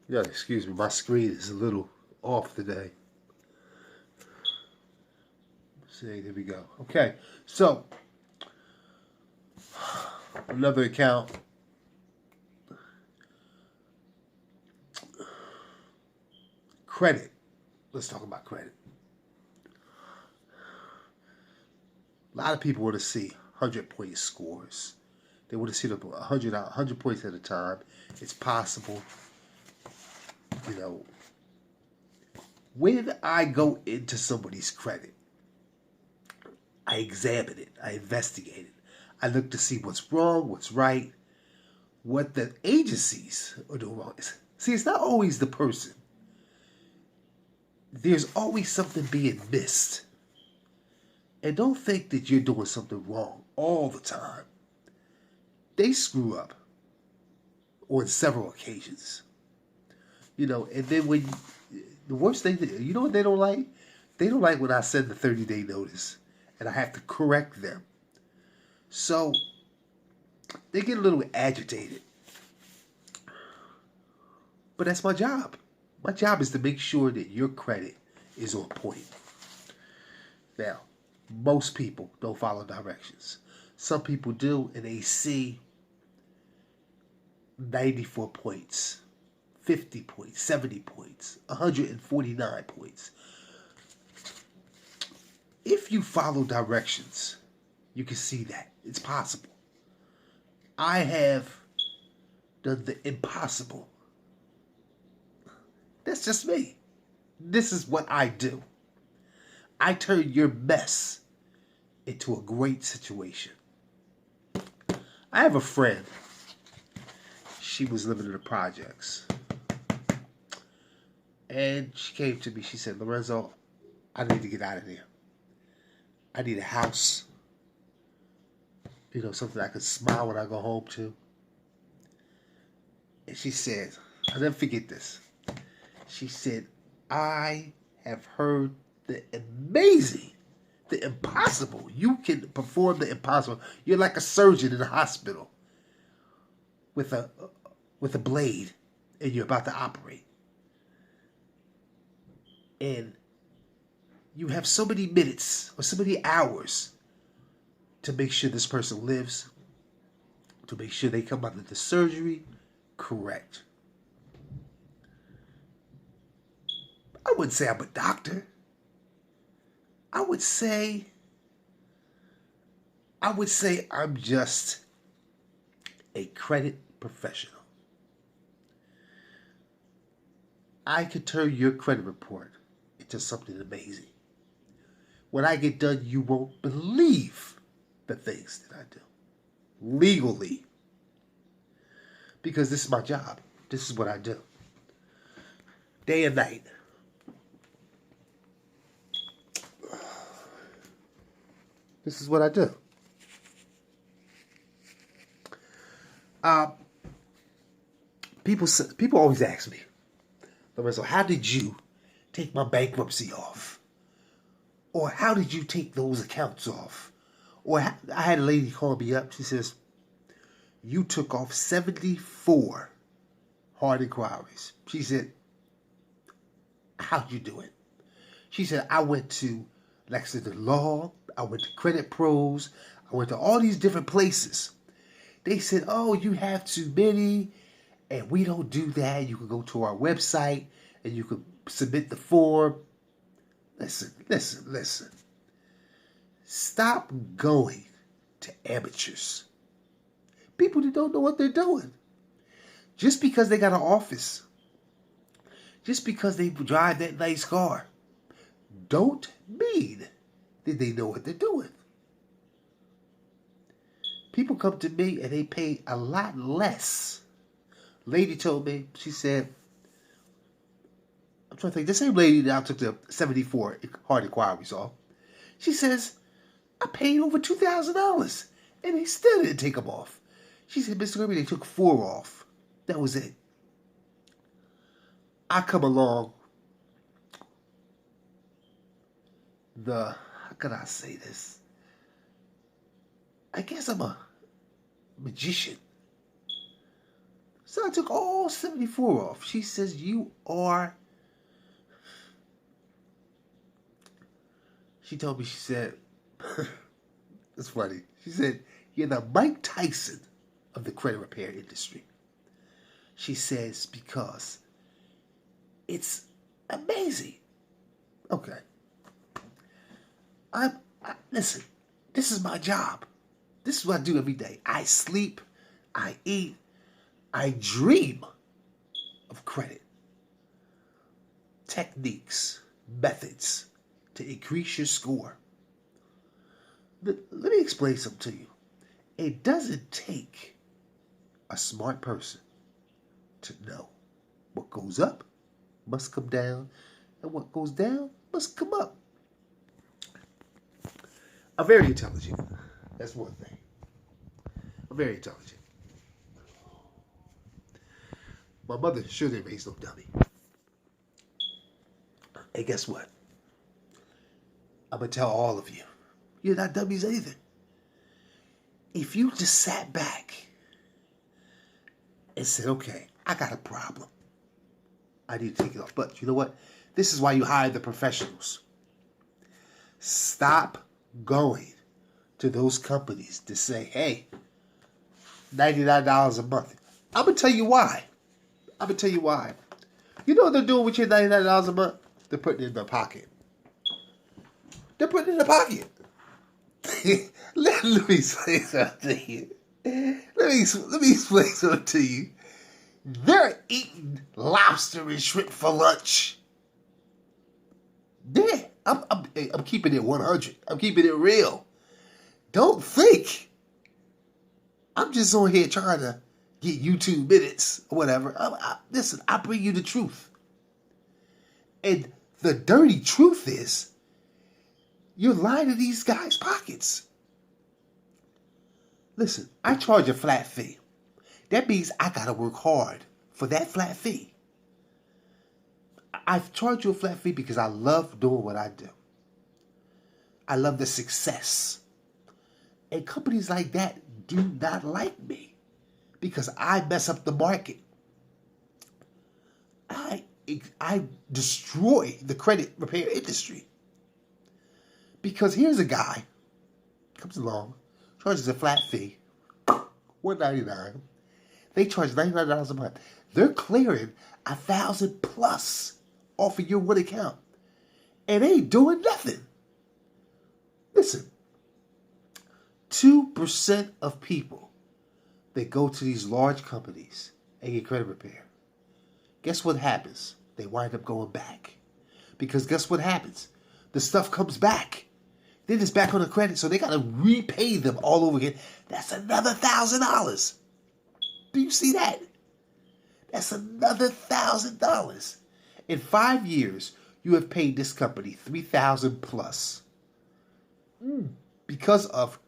Yeah, excuse me, my screen is a little off today. See, there we go. Okay, so another account. Credit. Let's talk about credit. A lot of people want to see 100-point scores. They want to see them 100 points at a time. It's possible. You know, when I go into somebody's credit, I examine it. I investigate it. I look to see what's wrong, what's right, what the agencies are doing wrong. See, it's not always the person. There's always something being missed. And don't think that you're doing something wrong all the time. They screw up on several occasions. And then the worst thing, you know what they don't like? They don't like when I send the 30-day notice and I have to correct them. So they get a little agitated. But that's my job. My job is to make sure that your credit is on point. Now, most people don't follow directions. Some people do, and they see 94 points, 50 points, 70 points, 149 points. If you follow directions, you can see that. It's possible. I have done the impossible. That's just me. This is what I do. I turn your mess into a great situation. I have a friend. She was living in the projects. And she came to me. She said, Lorenzo, I need to get out of there. I need a house. Something I can smile when I go home to. And she said, I'll never forget this. She said, I have heard the amazing, the impossible. You can perform the impossible. You're like a surgeon in a hospital with a blade, and you're about to operate. And you have so many minutes or so many hours to make sure this person lives, to make sure they come out of the surgery correct. I wouldn't say I'm a doctor. I would say I'm just a credit professional. I could turn your credit report into something amazing. When I get done, you won't believe the things that I do legally, because this is my job. This is what I do day and night. This is what I do. People always ask me, Lorenzo, how did you take my bankruptcy off? Or how did you take those accounts off? Or I had a lady call me up. She says, you took off 74 hard inquiries. She said, how'd you do it? She said, I went to Lexington Law. I went to Credit Pros. I went to all these different places. They said, oh, you have too many, and we don't do that. You can go to our website, and you can submit the form. Listen. Stop going to amateurs. People that don't know what they're doing. Just because they got an office, just because they drive that nice car, don't mean that they know what they're doing. People come to me and they pay a lot less. Lady told me, she said, I'm trying to think, the same lady that I took the 74 hard inquiries off, she says, I paid over $2,000 and they still didn't take them off. She said, Mr. Kirby, they took 4 off. That was it. I come along how can I say this? I guess I'm a magician. So I took all 74 off. She says, you are... She told me, she said, it's funny. She said, you're the Mike Tyson of the credit repair industry. She says, because it's amazing. Okay. Listen, this is my job. This is what I do every day. I sleep, I eat, I dream of credit. Techniques, methods to increase your score. Let me explain something to you. It doesn't take a smart person to know what goes up must come down and what goes down must come up. I'm very intelligent. That's one thing. I'm very intelligent. My mother sure didn't raise no dummy. And guess what? I'm going to tell all of you. You're not dummies either. If you just sat back and said, okay, I got a problem. I need to take it off. But you know what? This is why you hire the professionals. Stop going to those companies to say, hey, $99 a month. I'm going to tell you why. You know what they're doing with your $99 a month? They're putting it in their pocket. Let me explain something to you. Let me explain something to you. They're eating lobster and shrimp for lunch. Yeah, I'm keeping it 100. I'm keeping it real. Don't think I'm just on here trying to get YouTube minutes or whatever. Listen, I bring you the truth. And the dirty truth is, you're lying to these guys' pockets. Listen, I charge a flat fee. That means I gotta work hard for that flat fee. I've charged you a flat fee because I love doing what I do. I love the success. And companies like that do not like me because I mess up the market. I destroy the credit repair industry. Because here's a guy, comes along, charges a flat fee, $199. They charge $99 a month. They're clearing $1,000 plus off of your one account. And they ain't doing nothing. Listen, 2% of people that go to these large companies and get credit repair, guess what happens? They wind up going back. Because guess what happens? The stuff comes back. Then it's back on the credit, so they got to repay them all over again. That's another $1,000. Do you see that? That's another $1,000. In 5 years, you have paid this company $3,000 plus because of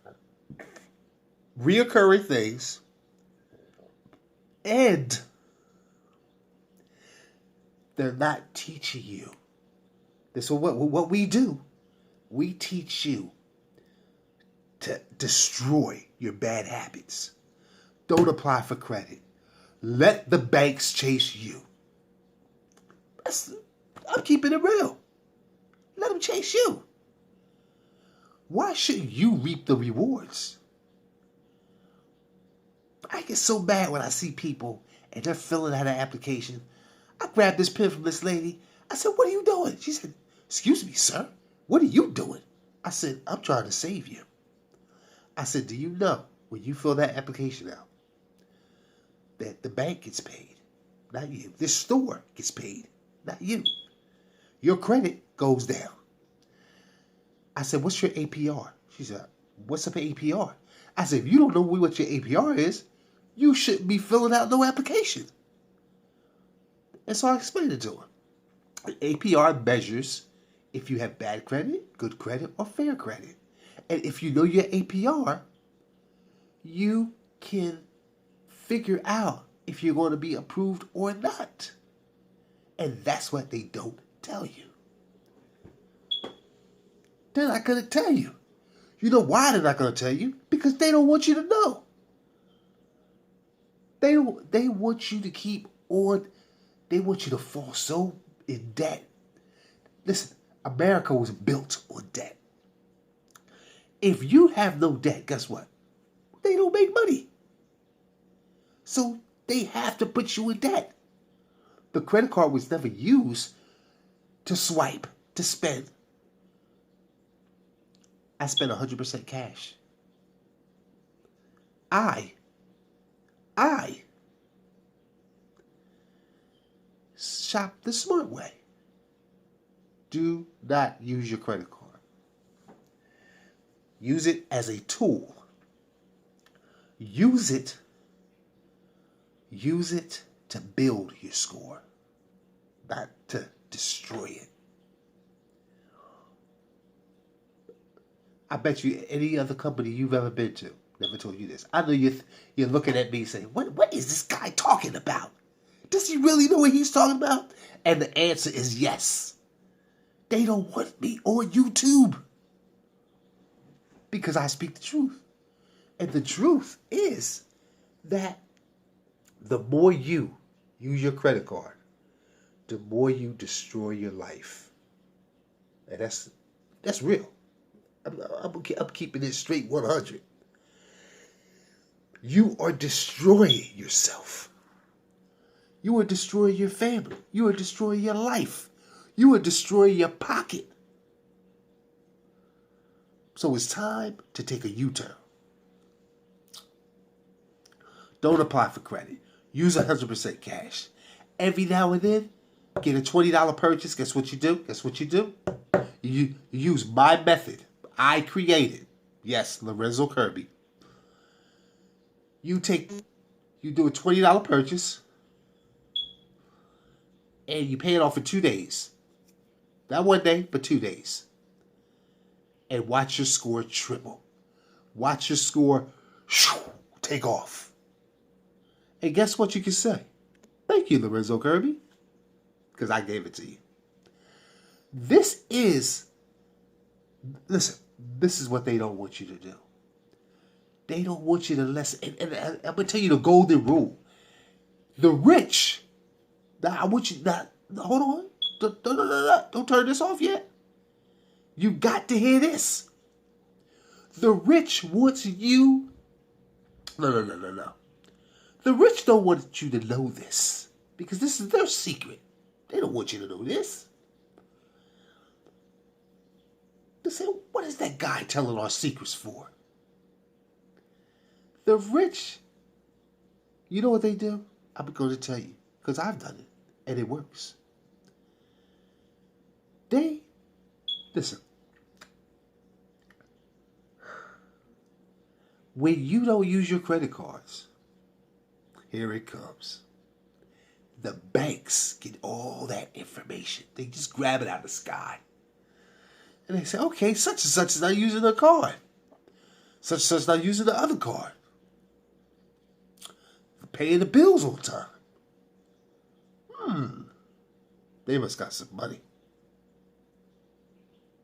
reoccurring things, and they're not teaching you. This is what we do. We teach you to destroy your bad habits. Don't apply for credit. Let the banks chase you. I'm keeping it real. Let them chase you. Why shouldn't you reap the rewards? I get so mad when I see people and they're filling out an application. I grabbed this pen from this lady. I said, what are you doing? She said, excuse me, sir. What are you doing? I said, I'm trying to save you. I said, do you know when you fill that application out that the bank gets paid, not you. This store gets paid, not you. Your credit goes down. I said, what's your APR? She said, what's up APR? I said, if you don't know what your APR is, you shouldn't be filling out no application. And so I explained it to her. APR measures if you have bad credit, good credit, or fair credit. And if you know your APR, you can figure out if you're going to be approved or not. And that's what they don't tell you. They're not going to tell you. You know why they're not going to tell you? Because they don't want you to know. They want you to keep on. They want you to fall so in debt. Listen, America was built on debt. If you have no debt, guess what? They don't make money. So they have to put you in debt. The credit card was never used to swipe, to spend. I spent 100% cash. I shop the smart way. Do not use your credit card. Use it as a tool. Use it to build your score, not to destroy it. I bet you any other company you've ever been to never told you this. I know you're looking at me saying, what is this guy talking about? Does he really know what he's talking about? And the answer is yes. They don't want me on YouTube because I speak the truth. And the truth is that the more you use your credit card, the more you destroy your life. And that's real. I'm keeping it straight 100. You are destroying yourself. You are destroying your family. You are destroying your life. You are destroying your pocket. So it's time to take a U-turn. Don't apply for credit. Use 100% cash. Every now and then, get a $20 purchase. Guess what you do? You use my method. I created. Yes, Lorenzo Kirby. You do a $20 purchase, and you pay it off for 2 days. Not 1 day, but 2 days. And watch your score triple. Watch your score take off. And guess what you can say? Thank you, Lorenzo Kirby. Because I gave it to you. This is what they don't want you to do. They don't want you to listen. And I'm going to tell you the golden rule. The rich. Now, I want you... Now, hold on. Don't turn this off yet. You got to hear this. The rich wants you... No. The rich don't want you to know this. Because this is their secret. They don't want you to know this. They say, what is that guy telling our secrets for? The rich, you know what they do? I'm going to tell you. Because I've done it. And it works. Listen. When you don't use your credit cards, here it comes. The banks get all that information. They just grab it out of the sky. And they say, okay, such and such is not using the card. Such and such is not using the other card. They're paying the bills on time. They must got some money.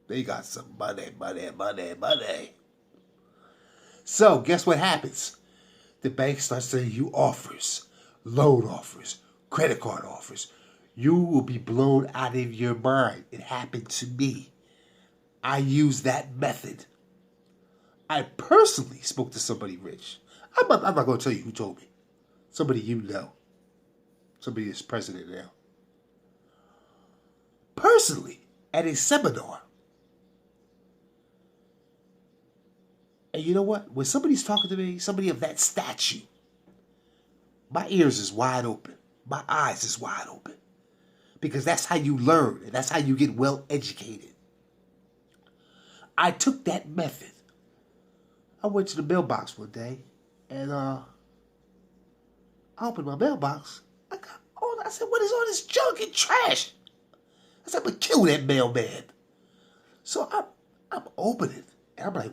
They got some money. So, guess what happens? The bank starts sending you offers, loan offers, credit card offers. You will be blown out of your mind. It happened to me. I use that method. I personally spoke to somebody rich. I'm not going to tell you who told me. Somebody you know. Somebody that's president now. Personally, at a seminar. And you know what? When somebody's talking to me, somebody of that stature, my ears is wide open. My eyes is wide open. Because that's how you learn. And that's how you get well educated. I took that method. I went to the mailbox one day. And I opened my mailbox. I said, what is all this junk and trash? I said, I'm going to kill that mailman. So I'm opening. And I'm like,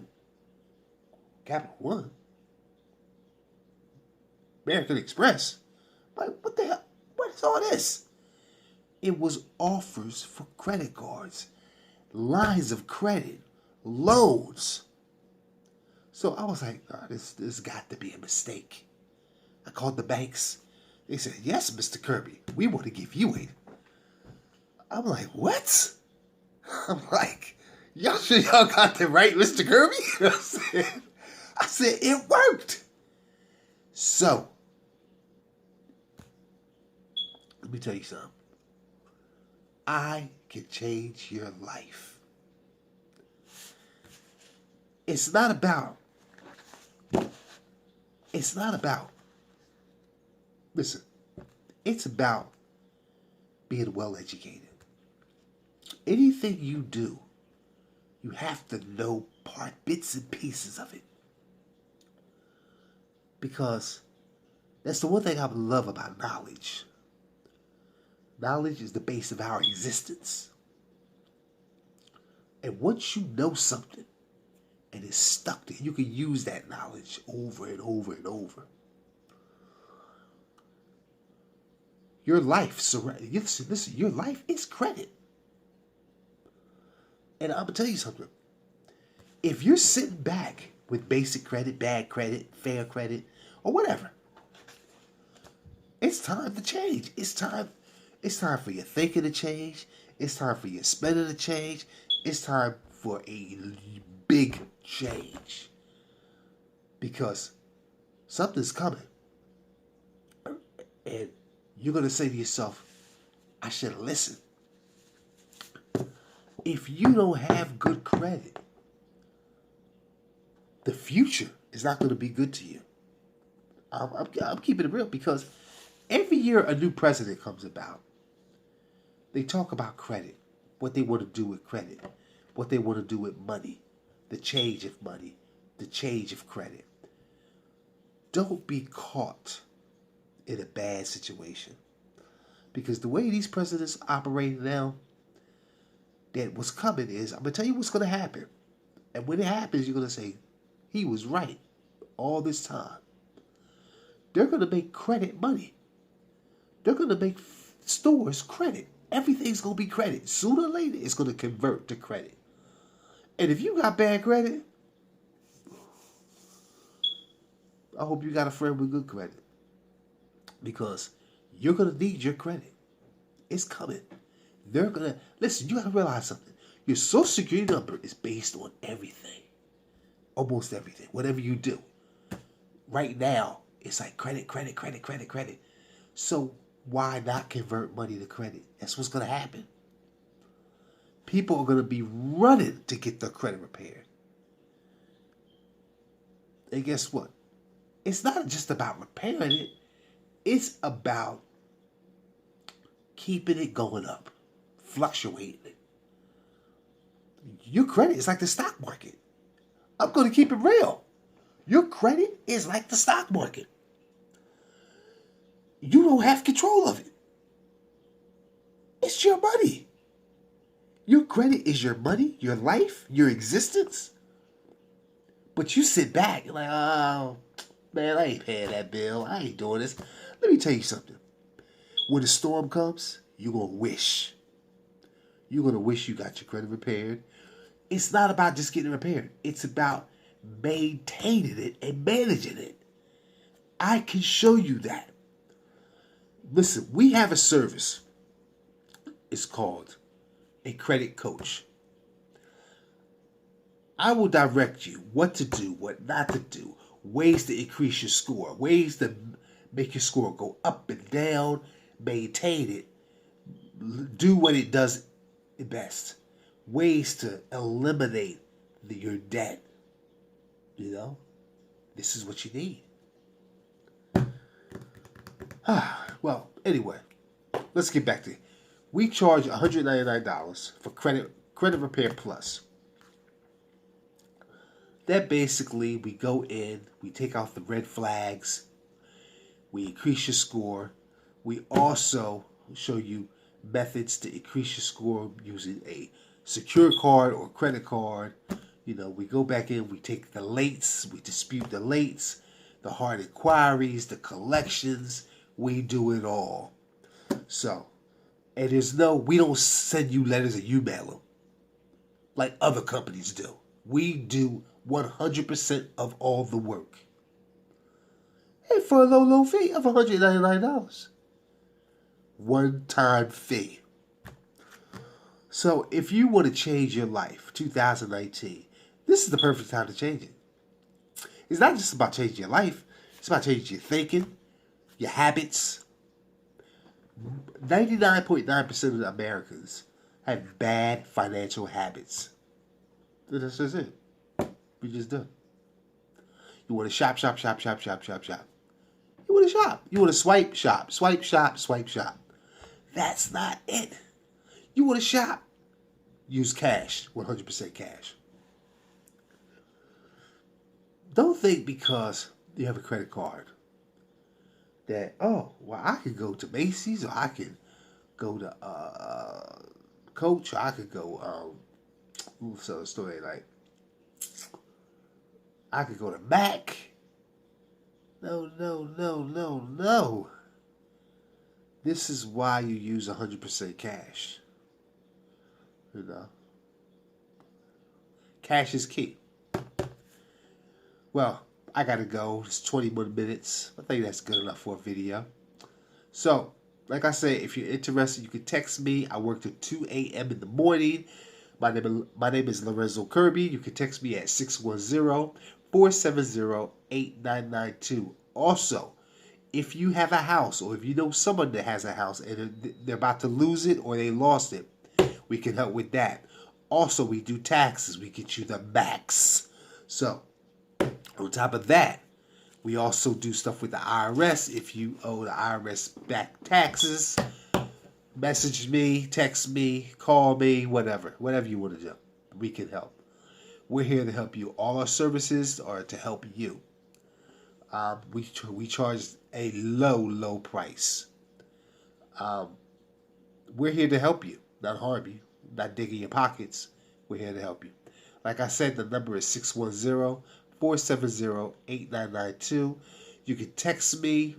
Capital One, American Express. Like, what the hell? What is all this? It was offers for credit cards, lines of credit, loans. So I was like, this got to be a mistake. I called the banks. They said, yes, Mr. Kirby, we want to give you it. I'm like, what? I'm like, y'all sure y'all got the right Mr. Kirby? I said, it worked. So, let me tell you something. I can change your life. It's not about, listen, it's about being well educated. Anything you do, you have to know bits and pieces of it. Because that's the one thing I love about knowledge. Knowledge is the base of our existence. And once you know something and it's stuck there, you can use that knowledge over and over and over. Your life, listen, your life is credit. And I'm going to tell you something. If you're sitting back with basic credit, bad credit, fair credit, or whatever, it's time to change. It's time for your thinking to change. It's time for your spending to change. It's time for a big change. Because something's coming. And you're going to say to yourself, I should have listened. If you don't have good credit, the future is not going to be good to you. I'm keeping it real because every year a new president comes about. They talk about credit, what they want to do with credit, what they want to do with money, the change of money, the change of credit. Don't be caught in a bad situation. Because the way these presidents operate now, that what's coming is, I'm going to tell you what's going to happen. And when it happens, you're going to say, he was right all this time. They're going to make credit money. They're going to make stores credit. Everything's going to be credit. Sooner or later, it's going to convert to credit. And if you got bad credit, I hope you got a friend with good credit. Because you're going to need your credit. It's coming. They're going to... Listen, you got to realize something. Your Social Security number is based on everything. Almost everything. Whatever you do. Right now, it's like credit. So why not convert money to credit? That's what's going to happen. People are going to be running to get their credit repaired. And guess what? It's not just about repairing it. It's about keeping it going up, fluctuating it. Your credit is like the stock market. I'm going to keep it real. Your credit is like the stock market. You don't have control of it. It's your money. Your credit is your money, your life, your existence. But you sit back and like, oh, man, I ain't paying that bill. I ain't doing this. Let me tell you something. When the storm comes, you're going to wish. You're going to wish you got your credit repaired. It's not about just getting it repaired. It's about maintaining it and managing it. I can show you that. Listen, we have a service. It's called a credit coach. I will direct you what to do, what not to do, ways to increase your score, ways to make your score go up and down, maintain it, do what it does best, ways to eliminate your debt. You know, this is what you need. Well, anyway, let's get back to it. We charge $199 for credit repair plus. That basically, we go in, we take out the red flags, we increase your score. We also show you methods to increase your score using a secure card or credit card. You know, we go back in, we take the lates, we dispute the lates, the hard inquiries, the collections. We do it all. So, and we don't send you letters and you mail them like other companies do. We do 100% of all the work. And for a low fee of $199. One-time fee. So if you want to change your life, 2019, this is the perfect time to change it. It's not just about changing your life. It's about changing your thinking, your habits. 99.9% of the Americans have bad financial habits. That's just it. We just done. You want to shop. You want to shop. You want to swipe, shop. That's not it. You want to shop. Use cash. 100% cash. Don't think because you have a credit card that, oh, well, I could go to Macy's, or I can go to Coach, or I could go, so the story like, I could go to Mac. No. This is why you use 100% cash. You know, cash is key. Well, I gotta go. It's 20 more minutes. I think that's good enough for a video. So, like I said, if you're interested, you can text me. I work till 2 a.m. in the morning. My name is Lorenzo Kirby. You can text me at 610-470-8992. Also, if you have a house, or if you know someone that has a house and they're about to lose it or they lost it, we can help with that. Also, we do taxes. We get you the max. So, on top of that, we also do stuff with the IRS. If you owe the IRS back taxes, message me, text me, call me, whatever you want to do. We can help. We're here to help you. All our services are to help you. We charge a low price. We're here to help you, not harm you, not dig in your pockets. We're here to help you. Like I said, the number is 610-470-8992. You can text me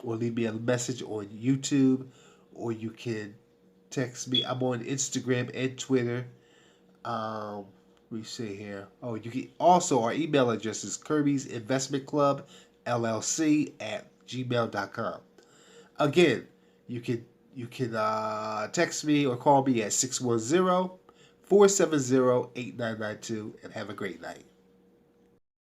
or leave me a message on YouTube, or you can text me. I'm on Instagram and Twitter. We see here. Oh, you can also, our email address is Kirby's Investment Club LLC at gmail.com. Again, you can text me or call me at 610-470-8992, and have a great night.